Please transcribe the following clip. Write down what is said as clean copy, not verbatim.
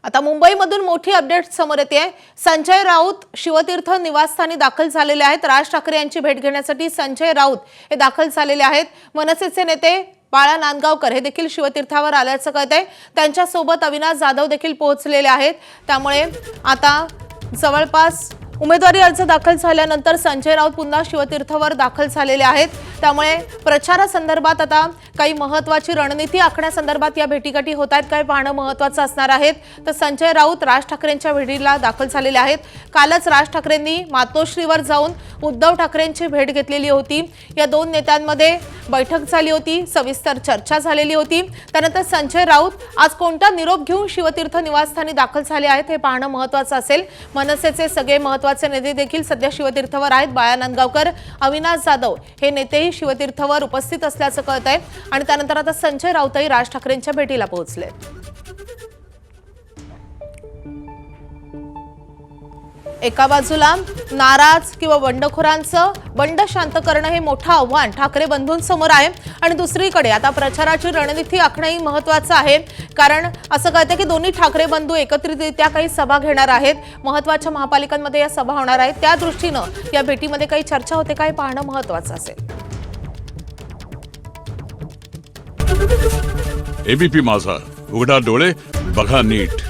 आता मुंबईमधून मोठी अपडेट समोर येते। संजय राऊत शिवतीर्थ निवासस्थानी दाखल झालेले आहेत। राज ठाकरे यांची भेट घेण्यासाठी संजय राऊत हे दाखल झालेले आहेत। मनसेचे नेते बाळा नांदगावकर हे देखील शिवतीर्थावर आल्याचं कळतंय। त्यांच्या सोबत अविनाश जाधव देखील पोहोचलेले आहेत। त्यामुळे आता जवळपास उमेदवारी अर्ज दाखल झाल्यानंतर संजय राऊत पुन्हा शिवतीर्थावर दाखल झालेले आहेत। त्यामुळे प्रचारासंदर्भात आता काही महत्त्वाची रणनीती आखण्यासंदर्भात या भेटीगाठी होत आहेत। काय पाहणं महत्त्वाचं असणार आहे। तर संजय राऊत राज ठाकरेंच्या भेटीला दाखल झालेले आहेत। कालच राज ठाकरेंनी मातोश्रीवर जाऊन उद्धव ठाकरेंची भेट घेतलेली होती। या दोन नेत्यांमध्ये बैठक झाली होती, सविस्तर चर्चा झालेली होती। त्यानंतर संजय राऊत आज कोणता निरोप घेऊन शिवतीर्थ निवासस्थानी दाखल झाले आहेत हे पाहणं महत्त्वाचं असेल। मनसेचे सगळे महत्त्वाचे नेते देखील सध्या शिवतीर्थावर आहेत। बाळा नांदगावकर, अविनाश जाधव हे नेतेही शिवतीर्थावर उपस्थित असल्याचं कळतंय आणि त्यानंतर आता संजय राऊतही राज ठाकरेंच्या भेटीला पोहोचले। एका बाजूला नाराज किंवा बंडखोरांचं बंड शांत करणं हे मोठं आव्हान ठाकरे बंधूंसमोर आहे आणि दुसरीकडे आता प्रचाराची रणनीती आखणंही महत्त्वाचं आहे। कारण असं कळतं की दोन्ही ठाकरे बंधू एकत्रितरित्या काही सभा घेणार आहेत। महत्त्वाच्या महापालिकांमध्ये या सभा होणार आहेत। त्या दृष्टीनं या भेटीमध्ये काही चर्चा होते काय पाहणं महत्त्वाचं असेल। एबीपी माझा, उघडा डोळे बघा नीट।